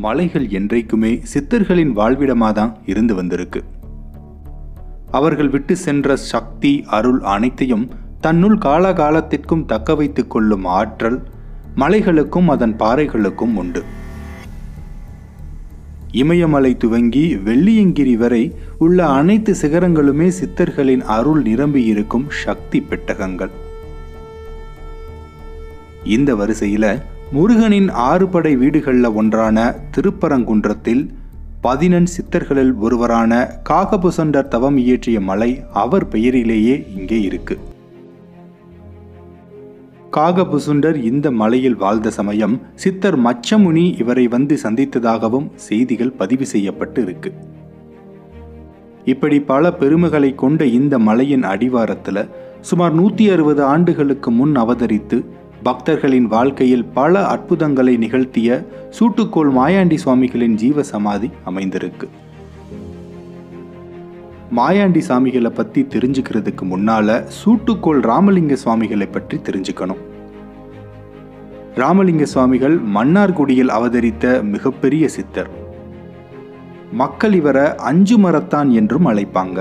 மலைகள் என்றைக்குமே சித்தர்களின் வாழ்விடமாதான் இருந்து வந்திருக்கு. அவர்கள் விட்டு சென்ற சக்தி, அருள் அனைத்தையும் தன்னுள் காலகாலத்திற்கும் தக்க வைத்துக் கொள்ளும் ஆற்றல் மலைகளுக்கும் அதன் பாறைகளுக்கும் உண்டு. இமயமலை துவங்கி வெள்ளியங்கிரி வரை உள்ள அனைத்து சிகரங்களுமே சித்தர்களின் அருள் நிரம்பியிருக்கும் சக்தி பெட்டகங்கள். இந்த வரிசையில முருகனின் 6 படை வீடுகள்ல ஒன்றான திருப்பரங்குன்றத்தில் 14 சித்தர்களில் ஒருவரான காகபுசண்டர் தவம் இயற்றிய மலை அவர் பெயரிலேயே இங்கே இருக்கு. காகபுசுண்டர் இந்த மலையில் வாழ்ந்த சமயம் சித்தர் மச்சமுனி இவரை வந்து சந்தித்ததாகவும் செய்திகள் பதிவு செய்யப்பட்டு இருக்கு. இப்படி பல பெருமைகளை கொண்ட இந்த மலையின் அடிவாரத்துல சுமார் 160 ஆண்டுகளுக்கு முன் அவதரித்து பக்தர்களின் வாழ்க்கையில் பல அற்புதங்களை நிகழ்த்திய சூட்டுக்கோள் மாயாண்டி சுவாமிகளின் ஜீவ சமாதி அமைந்திருக்கு. மாயாண்டி சாமிகளை பற்றி தெரிஞ்சுக்கிறதுக்கு முன்னால சூட்டுக்கோள் ராமலிங்க சுவாமிகளை பற்றி தெரிஞ்சுக்கணும். ராமலிங்க சுவாமிகள் மன்னார்குடியில் அவதரித்த மிகப்பெரிய சித்தர். மக்கள் இவரை 5 மரத்தான் என்றும் அழைப்பாங்க.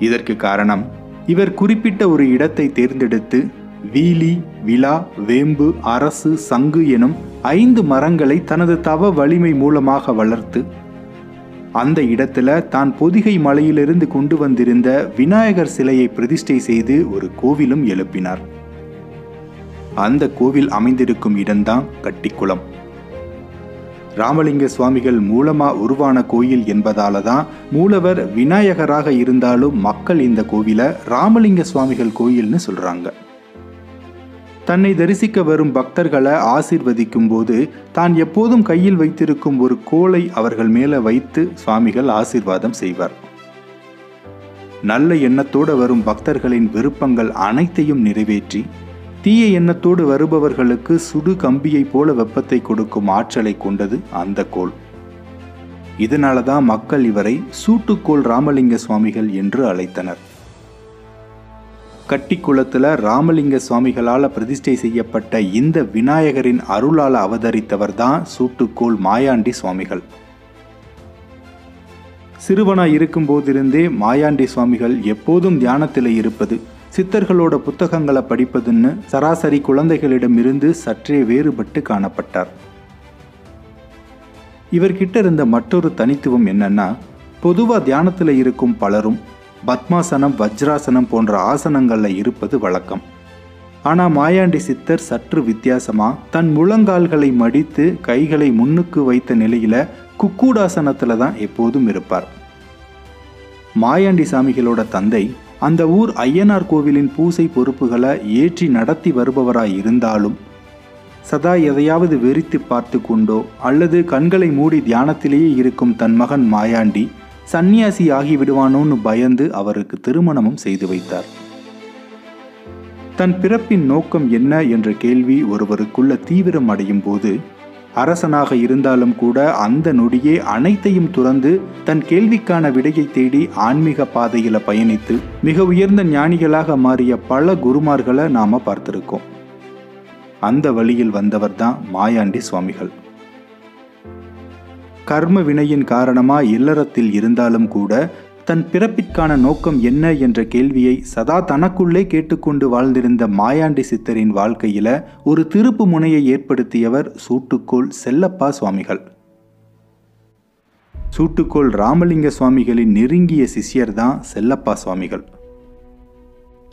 இதற்கு காரணம், இவர் குறிப்பிட்ட ஒரு இடத்தை தேர்ந்தெடுத்து வீலி, விலா, வேம்பு, அரசு, சங்கு எனும் 5 மரங்களை தனது தவ வலிமை மூலமாக வளர்த்து அந்த இடத்துல தான் பொதிகை மலையிலிருந்து கொண்டு வந்திருந்த விநாயகர் சிலையை பிரதிஷ்டை செய்து ஒரு கோவிலும் எழுப்பினார். அந்த கோவில் அமைந்திருக்கும் இடம்தான் கட்டிக்குளம். ராமலிங்க சுவாமிகள் மூலமா உருவான கோயில் என்பதால தான் மூலவர் விநாயகராக இருந்தாலும் மக்கள் இந்த கோவிலை ராமலிங்க சுவாமிகள் கோயில்னு சொல்றாங்க. தன்னை தரிசிக்க வரும் பக்தர்களை ஆசீர்வதிக்கும் போது தான் எப்போதும் கையில் வைத்திருக்கும் ஒரு கோலை அவர்கள் மேல வைத்து சுவாமிகள் ஆசீர்வாதம் செய்வார். நல்ல எண்ணத்தோடு வரும் பக்தர்களின் விருப்பங்கள் அனைத்தையும் நிறைவேற்றி தீய எண்ணத்தோடு வருபவர்களுக்கு சுடு கம்பியை போல வெப்பத்தை கொடுக்கும் ஆற்றலை கொண்டது அந்த கோல். இதனாலதான் மக்கள் இவரை சூட்டுக்கோள் ராமலிங்க சுவாமிகள் என்று அழைத்தனர். கட்டிக்குளத்துல ராமலிங்க சுவாமிகளால் பிரதிஷ்டை செய்யப்பட்ட இந்த விநாயகரின் அருளால் அவதரித்தவர் தான் சூட்டுக்கோள் மாயாண்டி சுவாமிகள். சிறுவனாய் இருக்கும் போதிருந்தே மாயாண்டி சுவாமிகள் எப்போதும் தியானத்தில் இருப்பது, சித்தர்களோட புத்தகங்களை படிப்பதுன்னு சராசரி குழந்தைகளிடமிருந்து சற்றே வேறுபட்டு காணப்பட்டார். இவர்கிட்ட இருந்த மற்றொரு தனித்துவம் என்னன்னா, பொதுவா தியானத்தில் இருக்கும் பலரும் பத்மாசனம், வஜ்ராசனம் போன்ற ஆசனங்கள்ல இருப்பது வழக்கம். ஆனா மாயாண்டி சித்தர் சற்று வித்தியாசமா தன் முழங்கால்களை மடித்து கைகளை முன்னுக்கு வைத்த நிலையில குக்கூடாசனத்துல தான் எப்போதும் இருப்பார். மாயாண்டி சாமிகளோட தந்தை அந்த ஊர் ஐயனார் கோவிலின் பூசை பொறுப்புகளை ஏற்றி நடத்தி வருபவராய் இருந்தாலும் சதா எதையாவது வெறித்து பார்த்து கொண்டோ அல்லது கண்களை மூடி தியானத்திலேயே இருக்கும் தன் மகன் மாயாண்டி சந்நியாசி ஆகிவிடுவானோன்னு பயந்து அவருக்கு திருமணமும் செய்து வைத்தார். தன் பிறப்பின் நோக்கம் என்ன என்ற கேள்வி ஒருவருக்குள்ள தீவிரம் அடையும் போது அரசனாக இருந்தாலும் கூட அந்த நொடியே அனைத்தையும் துறந்து தன் கேள்விக்கான விடையை தேடி ஆன்மீக பாதையில பயணித்து மிக உயர்ந்த ஞானிகளாக மாறிய பல குருமார்களை நாம பார்த்திருக்கோம். அந்த வழியில் வந்தவர் தான் மாயாண்டி சுவாமிகள். கர்ம வினையின் காரணமா இல்லறத்தில் இருந்தாலும் கூட தன் பிறப்பிற்கான நோக்கம் என்ன என்ற கேள்வியை சதா தனக்குள்ளே கேட்டுக்கொண்டு வாழ்ந்திருந்த மாயாண்டி சித்தரின் வாழ்க்கையில ஒரு திருப்பு முனையை ஏற்படுத்தியவர் சூட்டுக்கோள் செல்லப்பா சுவாமிகள். சூட்டுக்கோள் ராமலிங்க சுவாமிகளின் நெருங்கிய சிஷ்யர் தான் செல்லப்பா சுவாமிகள்.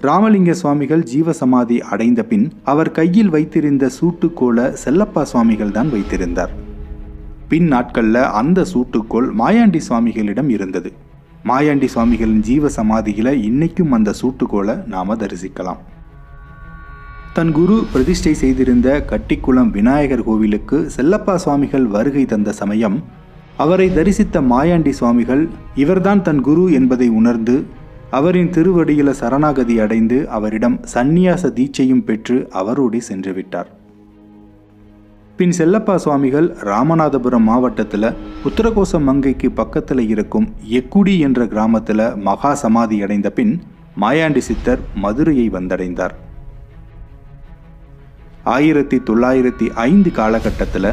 ராமலிங்க சுவாமிகள் ஜீவசமாதி அடைந்த பின் அவர் கையில் வைத்திருந்த சூட்டுக்கோளை செல்லப்பா சுவாமிகள் தான் வைத்திருந்தார். பின் நாட்கள்ல அந்த சூட்டுக்கோள் மாயாண்டி சுவாமிகளிடம் இருந்தது. மாயாண்டி சுவாமிகளின் ஜீவ சமாதியில இன்னைக்கும் அந்த சூட்டுக்கோளை நாம தரிசிக்கலாம். தன் குரு பிரதிஷ்டை செய்திருந்த கட்டிக்குளம் விநாயகர் கோவிலுக்கு செல்லப்பா சுவாமிகள் வருகை தந்த சமயம் அவரை தரிசித்த மாயாண்டி சுவாமிகள் இவர்தான் தன் குரு என்பதை உணர்ந்து அவரின் திருவடியில சரணாகதி அடைந்து அவரிடம் சந்நியாச தீட்சையும் பெற்று அவரோடு சென்று விட்டார். பின் செல்லப்பா சுவாமிகள் ராமநாதபுரம் மாவட்டத்தில் உத்தரகோச மங்கைக்கு பக்கத்தில் இருக்கும் எக்குடி என்ற கிராமத்தில் மகா சமாதி அடைந்த பின் மாயாண்டி சித்தர் மதுரையை வந்தடைந்தார். 1905 காலகட்டத்தில்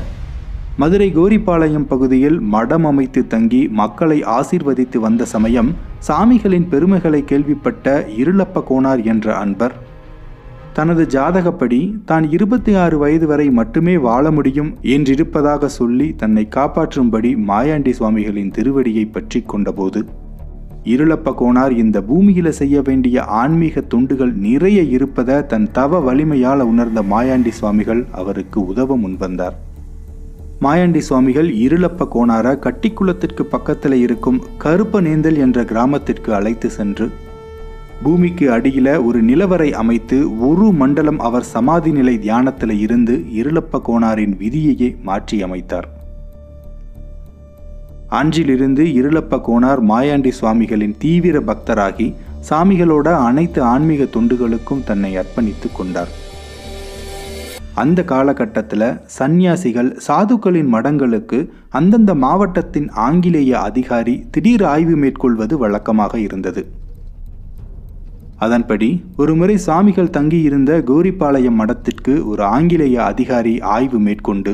மதுரை கோரிப்பாளையம் பகுதியில் மடம் அமைத்து தங்கி மக்களை ஆசீர்வதித்து வந்த சமயம் சாமிகளின் பெருமைகளை கேள்விப்பட்ட இருளப்ப கோனார் என்ற அன்பர் தனது ஜாதகப்படி தான் 26 வயது வரை மட்டுமே வாழ முடியும் என்றிருப்பதாக சொல்லி தன்னை காப்பாற்றும்படி மாயாண்டி சுவாமிகளின் திருவடியை பற்றி கொண்டபோது இருளப்ப கோனார் இந்த பூமியில செய்ய வேண்டிய ஆன்மீக தொண்டுகள் நிறைய இருப்பதை தன் தவ வலிமையால் உணர்ந்த மாயாண்டி சுவாமிகள் அவருக்கு உதவ முன்வந்தார். மாயாண்டி சுவாமிகள் இருளப்ப கோனார கட்டிக்குளத்திற்கு பக்கத்தில் இருக்கும் கருப்பநேந்தல் என்ற கிராமத்திற்கு அழைத்து சென்று பூமிக்கு அடியில ஒரு நிலவரை அமைத்து ஒரு மண்டலம் அவர் சமாதி நிலை தியானத்தில் இருந்து இருளப்ப கோனாரின் விதியையே மாற்றி அமைத்தார். அன்றிலிருந்து இருளப்ப கோனார் மாயாண்டி சுவாமிகளின் தீவிர பக்தராகி சாமிகளோட அனைத்து ஆன்மீக தொண்டுகளுக்கும் தன்னை அர்ப்பணித்துக் கொண்டார். அந்த காலகட்டத்தில் சந்நியாசிகள் சாதுக்களின் மடங்களுக்கு அந்தந்த மாவட்டத்தின் ஆங்கிலேய அதிகாரி திடீர் ஆய்வு மேற்கொள்வது வழக்கமாக இருந்தது. அதன்படி ஒருமுறை சாமிகள் தங்கியிருந்த கோரிப்பாளையம் மடத்திற்கு ஒரு ஆங்கிலேய அதிகாரி ஆய்வு மேற்கொண்டு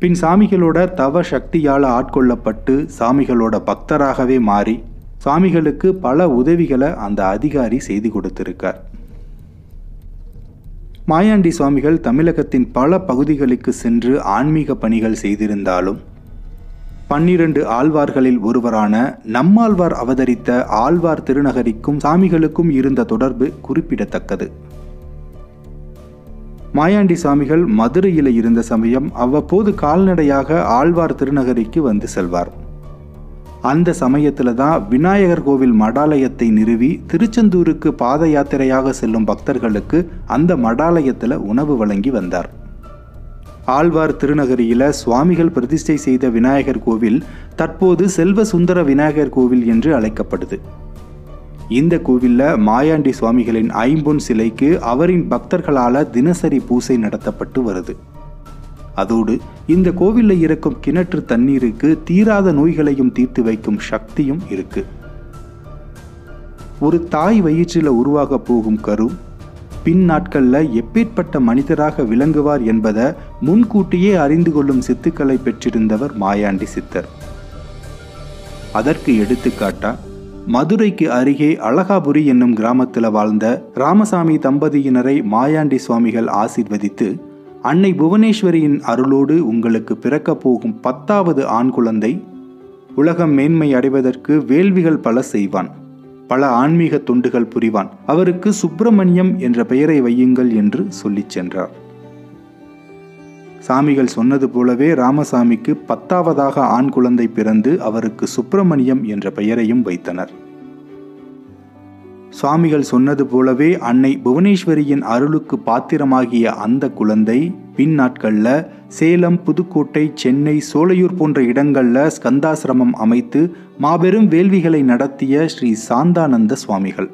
பின் சாமிகளோட தவ சக்தியால் ஆட்கொள்ளப்பட்டு சாமிகளோட பக்தராகவே மாறி சாமிகளுக்கு பல உதவிகளை அந்த அதிகாரி செய்து கொடுத்திருக்கார். மாயாண்டி சுவாமிகள் தமிழகத்தின் பல பகுதிகளுக்கு சென்று ஆன்மீக பணிகள் செய்திருந்தாலும் 12 ஆழ்வார்களில் ஒருவரான நம்மாழ்வார் அவதரித்த ஆழ்வார் திருநகரிக்கும் சாமிகளுக்கும் இருந்த தொடர்பு குறிப்பிடத்தக்கது. மாயாண்டி சுவாமிகள் மதுரையில் இருந்த சமயம் அவ்வப்போது கால்நடையாக ஆழ்வார் திருநகரிக்கு வந்து செல்வார். அந்த சமயத்துல தான் விநாயகர் கோவில் மடாலயத்தை நிறுவி திருச்செந்தூருக்கு பாத யாத்திரையாக செல்லும் பக்தர்களுக்கு அந்த மடாலயத்தில் உணவு வழங்கி வந்தார். ஆழ்வார் திருநகரியில சுவாமிகள் பிரதிஷ்டை செய்த விநாயகர் கோவில் தற்போது செல்வ சுந்தர விநாயகர் கோவில் என்று அழைக்கப்படுது. இந்த கோவில்ல மாயாண்டி சுவாமிகளின் ஐம்பொன் சிலைக்கு அவரின் பக்தர்களால தினசரி பூசை நடத்தப்பட்டு வருது. அதோடு இந்த கோவிலில் இருக்கும் கிணற்று தண்ணீருக்கு தீராத நோய்களையும் தீர்த்து வைக்கும் சக்தியும் இருக்கு. ஒரு தாய் வயிற்றில் உருவாக போகும் கரு பின் நாட்களில் எப்பேற்பட்ட மனிதராக விளங்குவார் என்பதை முன்கூட்டியே அறிந்து கொள்ளும் சித்துக்களை பெற்றிருந்தவர் மாயாண்டி சித்தர். அதற்கு எடுத்துக்காட்டா மதுரைக்கு அருகே அழகாபுரி என்னும் கிராமத்தில் வாழ்ந்த ராமசாமி தம்பதியினரை மாயாண்டி சுவாமிகள் ஆசீர்வதித்து அன்னை புவனேஸ்வரியின் அருளோடு உங்களுக்கு பிறக்க போகும் 10வது ஆண் குழந்தை உலகம் மேன்மை அடைவதற்கு வேள்விகள் பல செய்வான், பல ஆன்மீக தொண்டுகள் புரிவான், அவருக்கு சுப்பிரமணியம் என்ற பெயரை வையுங்கள் என்று சொல்லிச் சென்றார். சாமிகள் சொன்னது போலவே ராமசாமிக்கு 10வதாக ஆண் குழந்தை பிறந்து அவருக்கு சுப்பிரமணியம் என்ற பெயரையும் வைத்தனர். சுவாமிகள் சொன்னது போலவே அன்னை புவனேஸ்வரியின் அருளுக்கு பாத்திரமாகிய அந்த குழந்தை பின் நாட்கள்ல சேலம், புதுக்கோட்டை, சென்னை, சோலையூர் போன்ற இடங்கள்ல ஸ்கந்தாசிரமம் அமைத்து மாபெரும் வேள்விகளை நடத்திய ஸ்ரீ சாந்தானந்த சுவாமிகள்.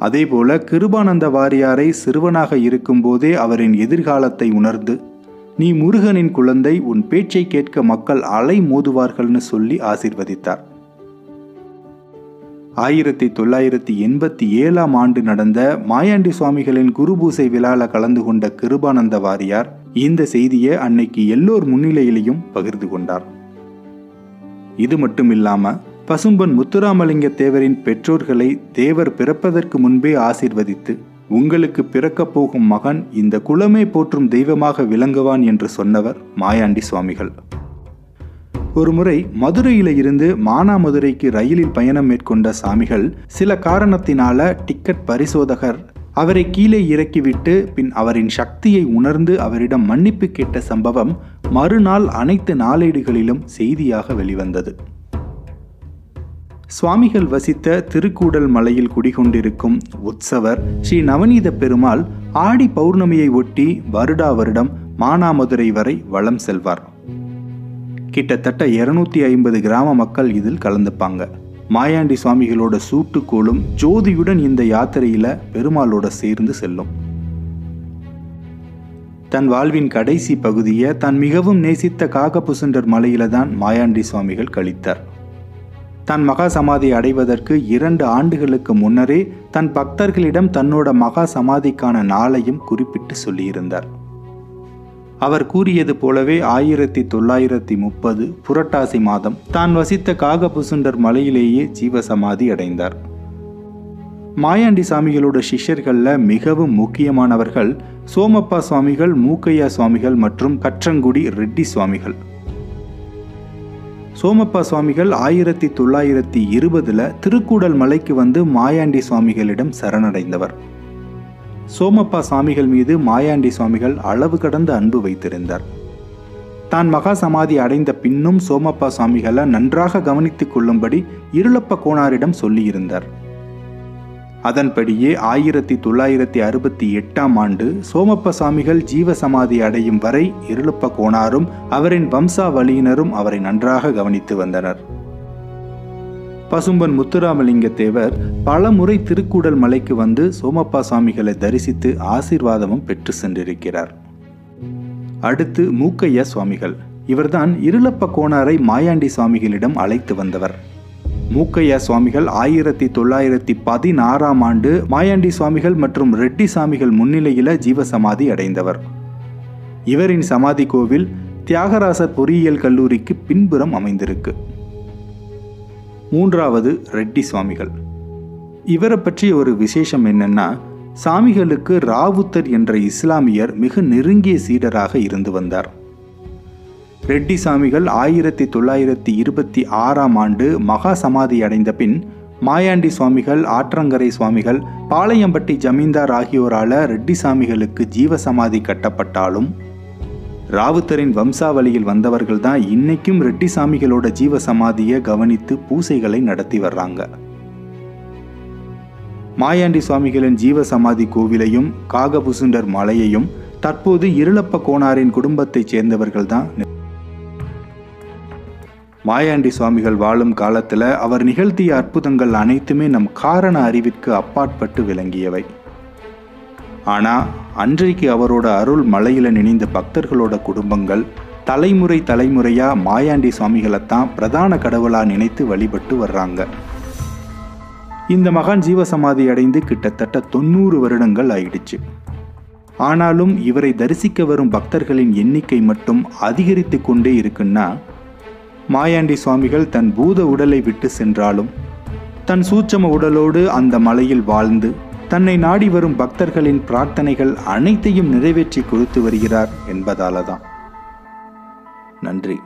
அதேபோல கிருபானந்த வாரியாரை சிறுவனாக இருக்கும்போதே அவரின் எதிர்காலத்தை உணர்ந்து நீ முருகனின் குழந்தை, உன் பேச்சை கேட்க மக்கள் அலை மோதுவார்கள்னு சொல்லி ஆசீர்வதித்தார். 1987ஆம் ஆண்டு நடந்த மாயாண்டி சுவாமிகளின் குருபூசை விழாவில் கலந்து கொண்ட கிருபானந்த வாரியார் இந்த செய்தியை அன்னைக்கு எல்லோர் முன்னிலையிலையும் பகிர்ந்து கொண்டார். இது மட்டும் இல்லாம பசும்பன் முத்துராமலிங்க தேவரின் பெற்றோர்களை தேவர் பிறப்பதற்கு முன்பே ஆசீர்வதித்து உங்களுக்கு பிறக்கப் போகும் மகன் இந்த குலமே போற்றும் தெய்வமாக விளங்குவான் என்று சொன்னவர் மாயாண்டி சுவாமிகள். ஒருமுறை மதுரையில இருந்து மானாமதுரைக்கு ரயிலில் பயணம் மேற்கொண்ட சாமிகள் சில காரணத்தினால டிக்கெட் பரிசோதகர் அவரை கீழே இறக்கிவிட்டு பின் அவரின் சக்தியை உணர்ந்து அவரிடம் மன்னிப்பு கேட்ட சம்பவம் மறுநாள் அனைத்து நாளேடுகளிலும் செய்தியாக வெளிவந்தது. சுவாமிகள் வசித்த திருக்கூடல் மலையில் குடிகொண்டிருக்கும் உற்சவர் ஸ்ரீ நவநீத பெருமாள் ஆடி பௌர்ணமியை ஒட்டி வருடா வருடம் மானாமதுரை வரை வலம் செல்வார். கிட்டத்தட்ட 250 கிராம மக்கள் இதில் கலந்துப்பாங்க. மாயாண்டி சுவாமிகளோட சூட்டுக்கோளும் ஜோதியுடன் இந்த யாத்திரையில பெருமாளோட சேர்ந்து செல்லும். தன் வாழ்வின் கடைசி பகுதியை தான் மிகவும் நேசித்த காகபுசுண்டர் மலையில தான் மாயாண்டி சுவாமிகள் கழித்தார். தன் மகா சமாதி அடைவதற்கு 2 ஆண்டுகளுக்கு முன்னரே தன் பக்தர்களிடம் தன்னோட மகா சமாதிக்கான நாளையும் குறிப்பிட்டு சொல்லியிருந்தார். அவர் கூறியது போலவே 1930 புரட்டாசி மாதம் தான் வசித்த காகபுசுண்டர் மலையிலேயே ஜீவசமாதி அடைந்தார். மாயாண்டி சாமிகளோட சிஷ்யர்கள்ல மிகவும் முக்கியமானவர்கள் சோமப்பா சுவாமிகள், மூக்கையா சுவாமிகள் மற்றும் கற்றங்குடி ரெட்டி சுவாமிகள். சோமப்பா சுவாமிகள் 1920 திருக்கூடல் மலைக்கு வந்து மாயாண்டி சுவாமிகளிடம் சரணடைந்தவர். சோமப்பா சுவாமிகள் மீது மாயாண்டி சுவாமிகள் அளவு கடந்த அன்பு வைத்திருந்தார். தான் மகா சமாதி அடைந்த பின்னும் சோமப்பா சுவாமிகளை நன்றாக கவனித்துக் கொள்ளும்படி இருளப்ப கோனாரிடம் சொல்லியிருந்தார். அதன்படியே 1968 சோமப்ப சுவாமிகள் ஜீவசமாதி அடையும் வரை இருளப்ப கோனாரும் அவரின் வம்சாவளியினரும் அவரை நன்றாக கவனித்து வந்தனர். பசும்பன் முத்துராமலிங்க தேவர் பல முறை திருக்கூடல் மலைக்கு வந்து சோமப்பா சுவாமிகளை தரிசித்து ஆசீர்வாதமும் பெற்று சென்றிருக்கிறார். அடுத்து மூக்கையா சுவாமிகள். இவர்தான் இருளப்ப கோனாரை மாயாண்டி சுவாமிகளிடம் அழைத்து வந்தவர். மூக்கையா சுவாமிகள் 1916 மாயாண்டி சுவாமிகள் மற்றும் ரெட்டி சாமிகள் முன்னிலையில ஜீவசமாதி அடைந்தவர். இவரின் சமாதி கோவில் தியாகராசர் பொறியியல் கல்லூரிக்கு பின்புறம் அமைந்திருக்கு. மூன்றாவது ரெட்டி சுவாமிகள். இவரை பற்றிய ஒரு விசேஷம் என்னன்னா, சாமிகளுக்கு ராவுத்தர் என்ற இஸ்லாமியர் மிக நெருங்கிய சீடராக இருந்து வந்தார். ரெட்டி சாமிகள் 1926 மகா சமாதி அடைந்த பின் மாயாண்டி சுவாமிகள், ஆற்றங்கரை சுவாமிகள், பாளையம்பட்டி ஜமீன்தார் ஆகியோரால ரெட்டி சாமிகளுக்கு ஜீவசமாதி கட்டப்பட்டாலும் ராவுத்தரின் வம்சாவளியில் வந்தவர்கள் தான் இன்னைக்கும் ரெட்டி சாமிகளோட ஜீவசமாதியை கவனித்து பூசைகளை நடத்தி வர்றாங்க. மாயாண்டி சுவாமிகளின் ஜீவசமாதி கோவிலையும் காகபுசுண்டர் மலையையும் தற்போது இருளப்ப கோனாரின் குடும்பத்தைச் சேர்ந்தவர்கள் தான். மாயாண்டி சுவாமிகள் வாழும் காலத்தில் அவர் நிகழ்த்திய அற்புதங்கள் அனைத்துமே நம் காரண அறிவிற்கு அப்பாற்பட்டு விளங்கியவை. ஆனால் அன்றைக்கு அவரோட அருள் மலையில நினைந்த பக்தர்களோட குடும்பங்கள் தலைமுறையா மாயாண்டி சுவாமிகளைத்தான் பிரதான கடவுளா நினைத்து வழிபட்டு வர்றாங்க. இந்த மகான் ஜீவசமாதி அடைந்து கிட்டத்தட்ட 90 வருடங்கள் ஆயிடுச்சு. ஆனாலும் இவரை தரிசிக்க வரும் பக்தர்களின் எண்ணிக்கை மட்டும் அதிகரித்து கொண்டே இருக்குன்னா, மாயாண்டி சுவாமிகள் தன் பூத உடலை விட்டு சென்றாலும் தன் சூட்சம உடலோடு அந்த மலையில் வாழ்ந்து தன்னை நாடி வரும் பக்தர்களின் பிரார்த்தனைகள் அனைத்தையும் நிறைவேற்றி கொடுத்து வருகிறார் என்பதாலதான். நன்றி.